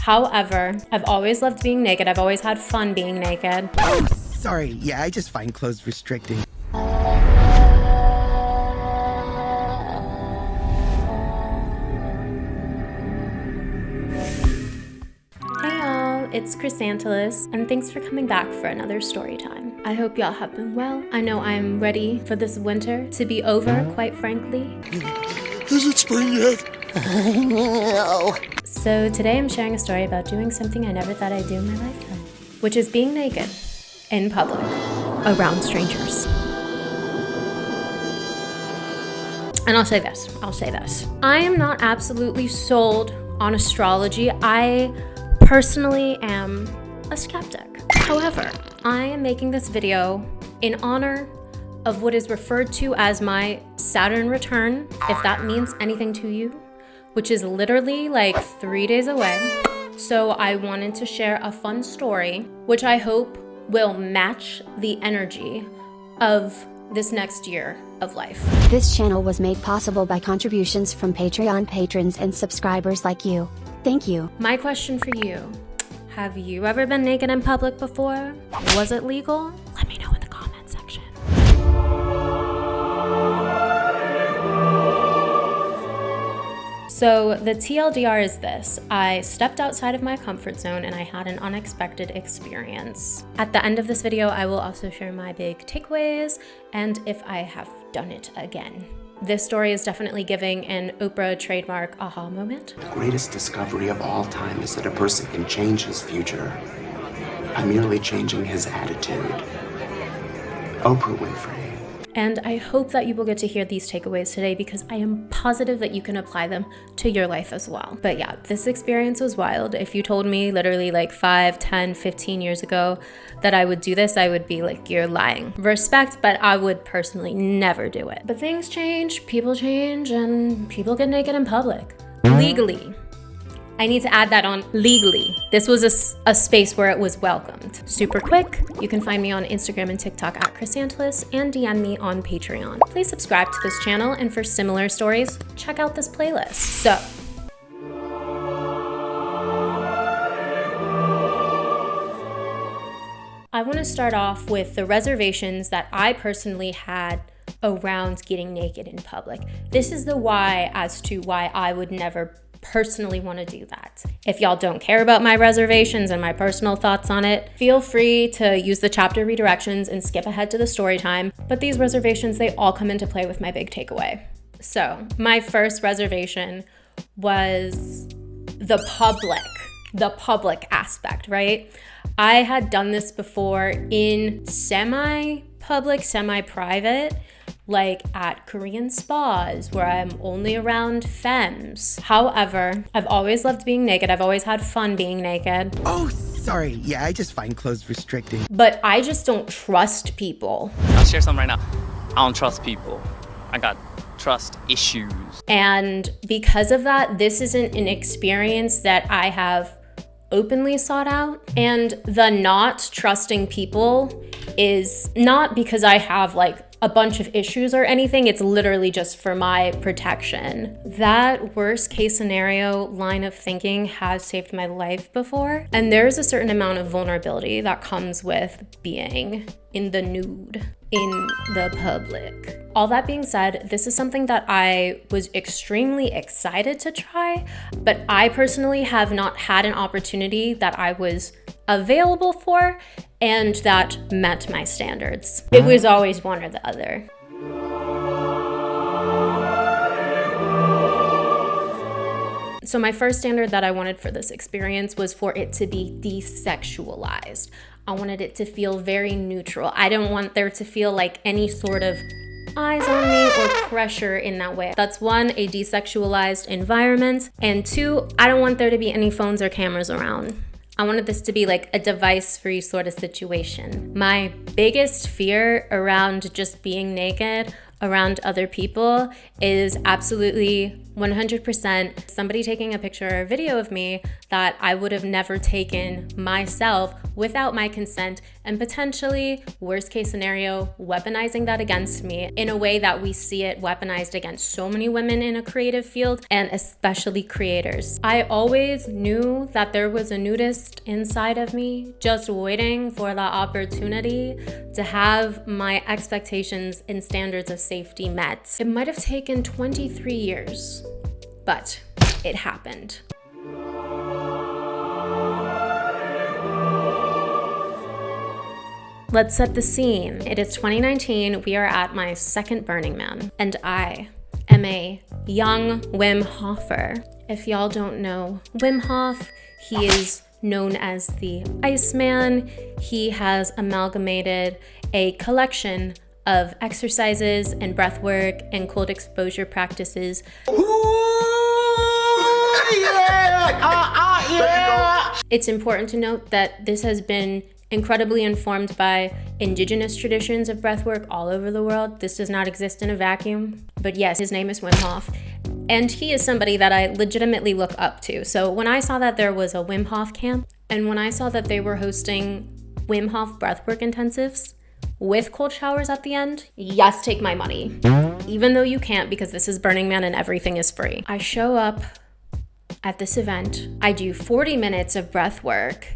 However, I've always loved being naked. I've always had fun being naked. Oh, sorry. Yeah, I just find clothes restricting. It's ℂ𝕗𝕤𝕗𝕗𝕗, and thanks for coming back for another story time. I hope y'all have been well. I know I'm ready for this winter to be over, quite frankly. Is it spring yet? No. So today I'm sharing a story about doing something I never thought I'd do in my lifetime, which is being naked in public around strangers. And I'll say this. I am not absolutely sold on astrology. I personally am a skeptic. However, I am making this video in honor of what is referred to as my Saturn return, if that means anything to you, which is literally like 3 days away. So I wanted to share a fun story, which I hope will match the energy of this next year of life. This channel was made possible by contributions from Patreon patrons and subscribers like you. Thank you. My question for you, have you ever been naked in public before? Was it legal? Let me know in the comment section. So the TLDR is this: I stepped outside of my comfort zone and I had an unexpected experience. At the end of this video, I will also share my big takeaways and if I have done it again. This story is definitely giving an Oprah trademark aha moment. The greatest discovery of all time is that a person can change his future by merely changing his attitude. Oprah Winfrey. And I hope that you will get to hear these takeaways today because I am positive that you can apply them to your life as well. But yeah, this experience was wild. If you told me literally like 5, 10, 15 years ago that I would do this, I would be like, you're lying. Respect, but I would personally never do it. But things change, and people get naked in public. Legally. I need to add that on legally. This was a space where it was welcomed. Super quick, you can find me on Instagram and TikTok at ℂ𝕗𝕗𝕗𝕗 and DM me on Patreon. Please subscribe to this channel, and for similar stories, check out this playlist. So, I want to start off with the reservations that I personally had around getting naked in public. This is the why as to why I would never personally want to do that. If y'all don't care about my reservations and my personal thoughts on it, feel free to use the chapter redirections and skip ahead to the story time. But these reservations, they all come into play with my big takeaway. So my first reservation was the public aspect, right? I had done this before in semi-public, semi-private, like at Korean spas where I'm only around femmes. However, I've always loved being naked. I've always had fun being naked. Oh, sorry. Yeah, I just find clothes restricting. But I just don't trust people. I'll share something right now. I don't trust people. I got trust issues. And because of that, this isn't an experience that I have openly sought out. And the not trusting people is not because I have like a bunch of issues or anything. It's literally just for my protection. That worst case scenario line of thinking has saved my life before. And there's a certain amount of vulnerability that comes with being in the nude, in the public. All that being said, this is something that I was extremely excited to try, but I personally have not had an opportunity that I was available for and that met my standards. It was always one or the other. So my first standard that I wanted for this experience was for it to be desexualized. I wanted it to feel very neutral. I didn't want there to feel like any sort of eyes on me or pressure in that way. That's one, a desexualized environment, and two, I don't want there to be any phones or cameras around. I wanted this to be like a device-free sort of situation. My biggest fear around just being naked around other people is absolutely 100% somebody taking a picture or a video of me that I would have never taken myself without my consent, and potentially, worst case scenario, weaponizing that against me in a way that we see it weaponized against so many women in a creative field, and especially creators. I always knew that there was a nudist inside of me, just waiting for the opportunity to have my expectations and standards of safety met. It might have taken 23 years, but it happened. Let's set the scene. It is 2019. We are at my second Burning Man, and I am a young Wim Hofer. If y'all don't know Wim Hof, he is known as the Iceman. He has amalgamated a collection of exercises and breath work and cold exposure practices. It's important to note that this has been incredibly informed by indigenous traditions of breathwork all over the world. This does not exist in a vacuum. But yes, his name is Wim Hof. And he is somebody that I legitimately look up to. So when I saw that there was a Wim Hof camp, and when I saw that they were hosting Wim Hof breathwork intensives with cold showers at the end, yes, take my money. Even though you can't, because this is Burning Man and everything is free. I show up at this event. I do 40 minutes of breath work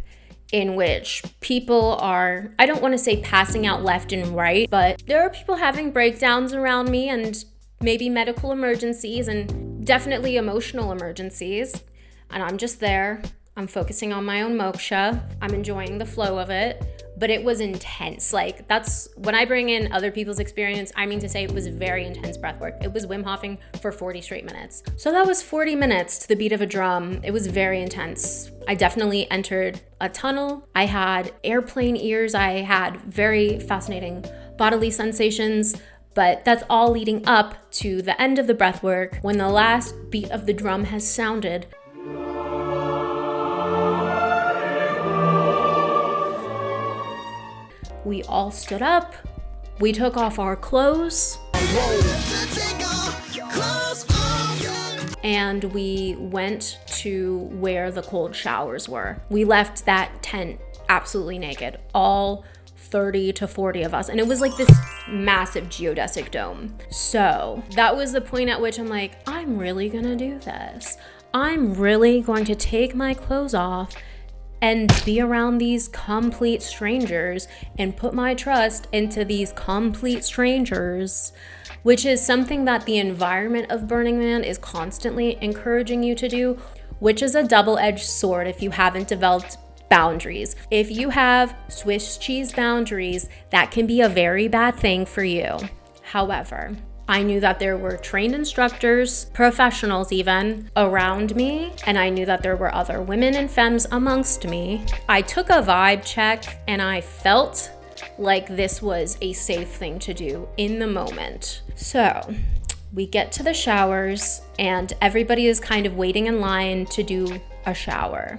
in which people are, I don't want to say passing out left and right, but there are people having breakdowns around me and maybe medical emergencies and definitely emotional emergencies. And I'm just there. I'm focusing on my own moksha. I'm enjoying the flow of it. But it was intense. Like, that's when I bring in other people's experience, I mean to say it was very intense breath work. It was Wim Hofing for 40 straight minutes. So that was 40 minutes to the beat of a drum. It was very intense. I definitely entered a tunnel. I had airplane ears. I had very fascinating bodily sensations, but that's all leading up to the end of the breath work. When the last beat of the drum has sounded, we all stood up, we took off our clothes, and we went to where the cold showers were. We left that tent absolutely naked, all 30 to 40 of us, and it was like this massive geodesic dome. So that was the point at which I'm like, I'm really gonna do this. I'm really going to take my clothes off and be around these complete strangers and put my trust into these complete strangers, which is something that the environment of Burning Man is constantly encouraging you to do, which is a double-edged sword if you haven't developed boundaries. If you have Swiss cheese boundaries, that can be a very bad thing for you. However, I knew that there were trained instructors, professionals even, around me, and I knew that there were other women and femmes amongst me. I took a vibe check and I felt like this was a safe thing to do in the moment. So we get to the showers and everybody is kind of waiting in line to do a shower.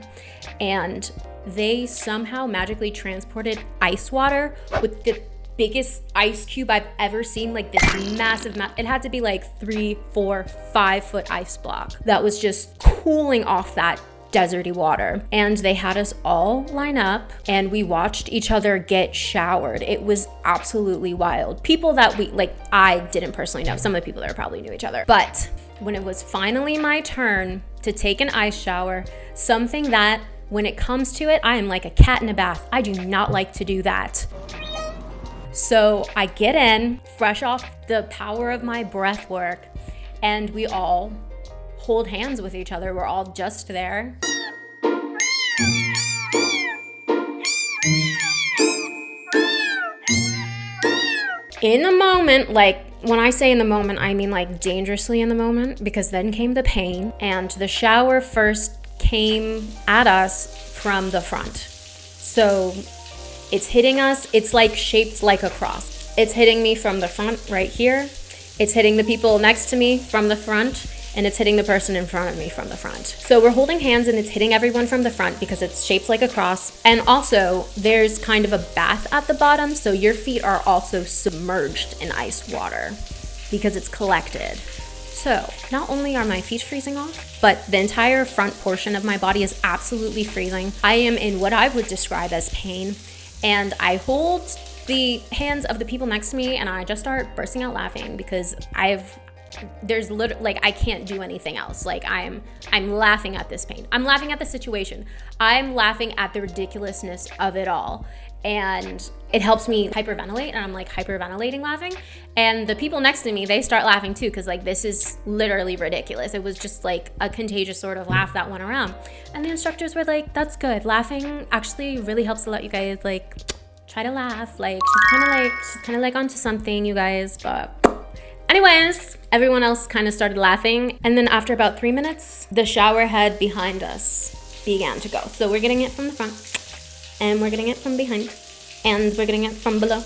And they somehow magically transported ice water with the biggest ice cube I've ever seen, like this massive, it had to be like 3, 4, 5 foot ice block that was just cooling off that deserty water. And they had us all line up and we watched each other get showered. It was absolutely wild. People that I didn't personally know. Some of the people there probably knew each other. But when it was finally my turn to take an ice shower, something that when it comes to it, I am like a cat in a bath. I do not like to do that. So I get in, fresh off the power of my breath work, and we all hold hands with each other. We're all just there. In the moment, like when I say in the moment, I mean like dangerously in the moment, because then came the pain, and the shower first came at us from the front. So it's hitting us, it's like shaped like a cross. It's hitting me from the front right here. It's hitting the people next to me from the front, and it's hitting the person in front of me from the front. So we're holding hands and it's hitting everyone from the front because it's shaped like a cross. And also there's kind of a bath at the bottom, so your feet are also submerged in ice water because it's collected. So not only are my feet freezing off, but the entire front portion of my body is absolutely freezing. I am in what I would describe as pain, and I hold the hands of the people next to me and I just start bursting out laughing because there's literally, like, I can't do anything else. Like, I'm laughing at this pain. I'm laughing at the situation. I'm laughing at the ridiculousness of it all. And it helps me hyperventilate, and I'm like hyperventilating laughing. And the people next to me, they start laughing too, because like this is literally ridiculous. It was just like a contagious sort of laugh that went around. And the instructors were like, that's good. Laughing actually really helps to let you guys like try to laugh. Like she's kind of like onto something, you guys. But anyways, everyone else kind of started laughing. And then after about 3 minutes, the shower head behind us began to go. So we're getting it from the front, and we're getting it from behind, and we're getting it from below.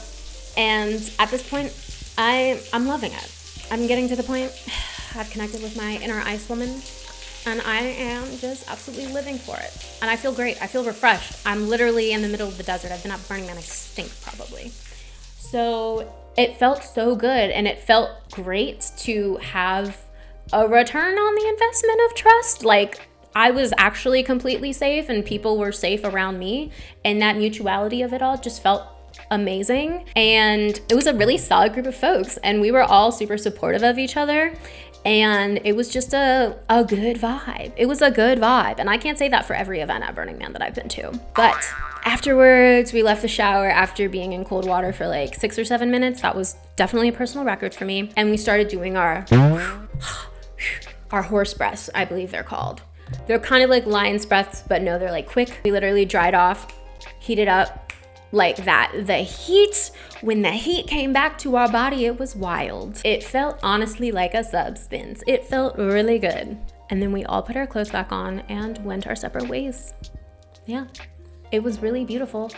And at this point, I'm loving it. I'm getting to the point, I've connected with my inner ice woman, and I am just absolutely living for it. And I feel great. I feel refreshed. I'm literally in the middle of the desert. I've been at Burning Man. I stink probably. So it felt so good, and it felt great to have a return on the investment of trust. Like, I was actually completely safe, and people were safe around me, and that mutuality of it all just felt amazing. And it was a really solid group of folks, and we were all super supportive of each other, and it was just a good vibe. It was a good vibe, and I can't say that for every event at Burning Man that I've been to. But afterwards, we left the shower after being in cold water for like 6 or 7 minutes. That was definitely a personal record for me. And we started doing our horse breaths, I believe they're called. They're kind of like lion's breaths, but no, they're like quick. We literally dried off, heated up like that. The heat, when the heat came back to our body, it was wild. It felt honestly like a substance. It felt really good. And then we all put our clothes back on and went our separate ways. Yeah, it was really beautiful.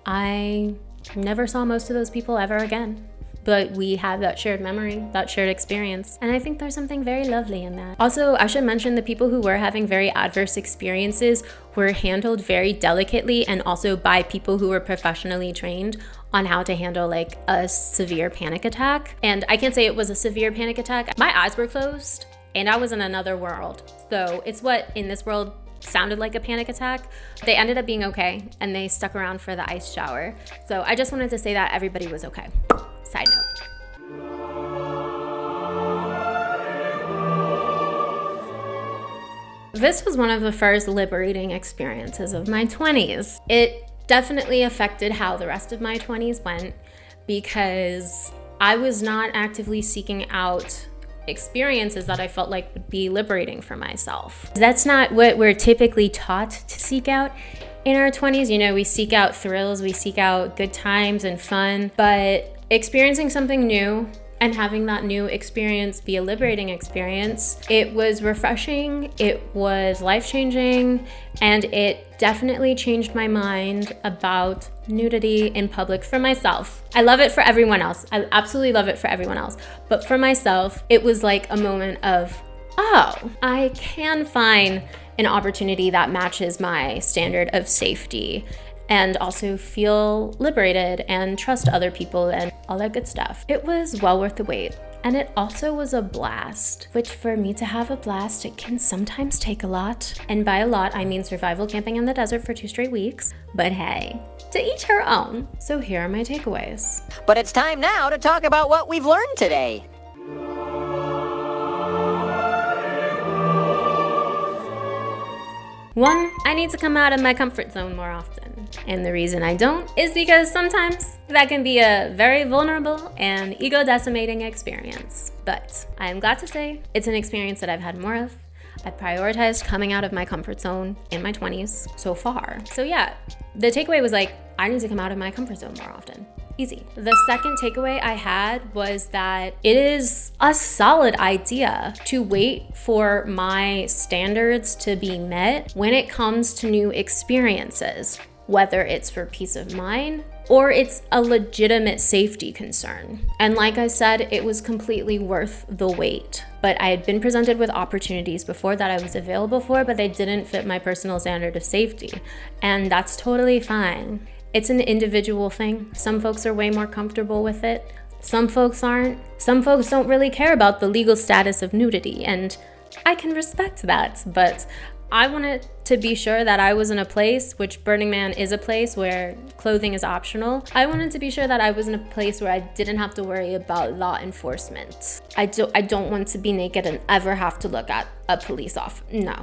I never saw most of those people ever again. But we have that shared memory, that shared experience. And I think there's something very lovely in that. Also, I should mention the people who were having very adverse experiences were handled very delicately, and also by people who were professionally trained on how to handle like a severe panic attack. And I can't say it was a severe panic attack. My eyes were closed and I was in another world. So it's what in this world sounded like a panic attack. They ended up being okay, and they stuck around for the ice shower. So I just wanted to say that everybody was okay. Side note. This was one of the first liberating experiences of my 20s. It definitely affected how the rest of my 20s went, because I was not actively seeking out experiences that I felt like would be liberating for myself. That's not what we're typically taught to seek out in our 20s. You know, we seek out thrills, we seek out good times and fun, but experiencing something new and having that new experience be a liberating experience, it was refreshing, it was life-changing, and it definitely changed my mind about nudity in public for myself. I love it for everyone else. I absolutely love it for everyone else. But for myself, it was like a moment of, oh, I can find an opportunity that matches my standard of safety, and also feel liberated and trust other people and all that good stuff. It was well worth the wait. And it also was a blast, which for me to have a blast, it can sometimes take a lot. And by a lot, I mean survival camping in the desert for 2 straight weeks. But hey, to each her own. So here are my takeaways. But it's time now to talk about what we've learned today. One, I need to come out of my comfort zone more often. And the reason I don't is because sometimes that can be a very vulnerable and ego-decimating experience. But I am glad to say it's an experience that I've had more of. I've prioritized coming out of my comfort zone in my 20s so far. So yeah, the takeaway was like, I need to come out of my comfort zone more often. Easy. The second takeaway I had was that it is a solid idea to wait for my standards to be met when it comes to new experiences, whether it's for peace of mind or it's a legitimate safety concern. And like I said, it was completely worth the wait. But I had been presented with opportunities before that I was available for, but they didn't fit my personal standard of safety. And that's totally fine. It's an individual thing. Some folks are way more comfortable with it. Some folks aren't. Some folks don't really care about the legal status of nudity, and I can respect that, but I wanted to be sure that I was in a place, which Burning Man is a place where clothing is optional. I wanted to be sure that I was in a place where I didn't have to worry about law enforcement. I don't want to be naked and ever have to look at a police officer. No.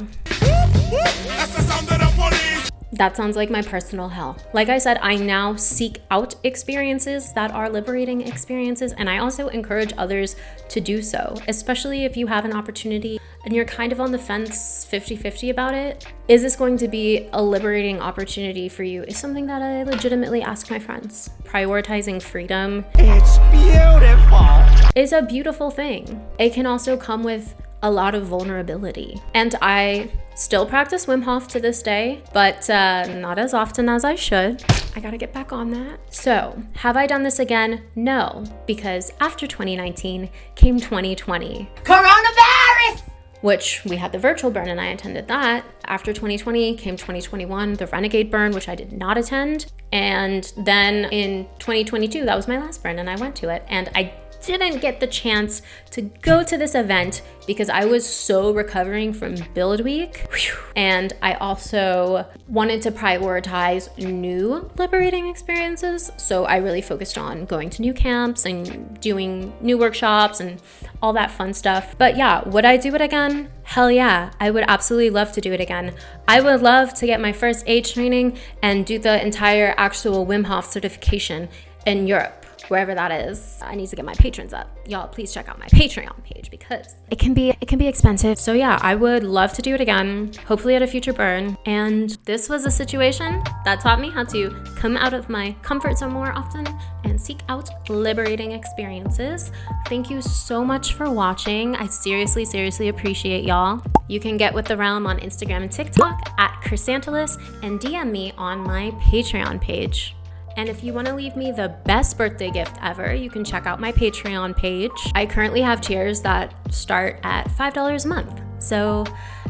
That sounds like my personal hell. Like I said, I now seek out experiences that are liberating experiences, and I also encourage others to do so, especially if you have an opportunity and you're kind of on the fence 50-50 about it. Is this going to be a liberating opportunity for you? Is something that I legitimately ask my friends. Prioritizing freedom. It's beautiful. Is a beautiful thing. It can also come with a lot of vulnerability. And I still practice Wim Hof to this day, but not as often as I should. I gotta get back on that. So, have I done this again? No, because after 2019 came 2020. Coronavirus! Which we had the virtual burn and I attended that. After 2020 came 2021, the Renegade burn, which I did not attend. And then in 2022, that was my last burn and I went to it. And I didn't get the chance to go to this event because I was so recovering from Build Week. And I also wanted to prioritize new liberating experiences. So I really focused on going to new camps and doing new workshops and all that fun stuff. But yeah, would I do it again? Hell yeah, I would absolutely love to do it again. I would love to get my first aid training and do the entire actual Wim Hof certification in Europe. Wherever that is. I need to get my patrons up. Y'all, please check out my Patreon page because it can be expensive. So yeah, I would love to do it again, hopefully at a future burn. And this was a situation that taught me how to come out of my comfort zone more often and seek out liberating experiences. Thank you so much for watching. I seriously appreciate y'all. You can get with the realm on Instagram and TikTok at Chrysanthus and DM me on my Patreon page. And if you want to leave me the best birthday gift ever, you can check out my Patreon page. I currently have tiers that start at $5 a month. So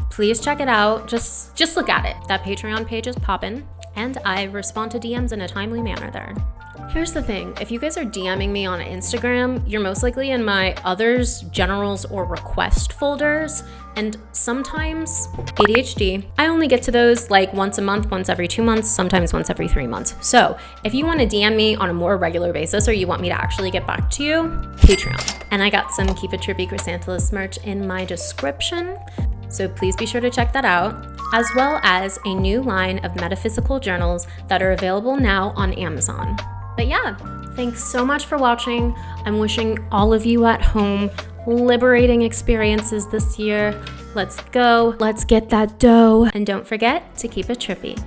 please check it out. Just look at it. That Patreon page is poppin', and I respond to DMs in a timely manner there. Here's the thing, if you guys are DMing me on Instagram, you're most likely in my others, generals, or request folders, and sometimes, ADHD, I only get to those like once a month, once every 2 months, sometimes once every 3 months. So if you want to DM me on a more regular basis, or you want me to actually get back to you, Patreon. And I got some Keep It Trippy Chrysanthus merch in my description, so please be sure to check that out, as well as a new line of metaphysical journals that are available now on Amazon. But yeah, thanks so much for watching. I'm wishing all of you at home liberating experiences this year. Let's go, let's get that dough. And don't forget to keep it trippy.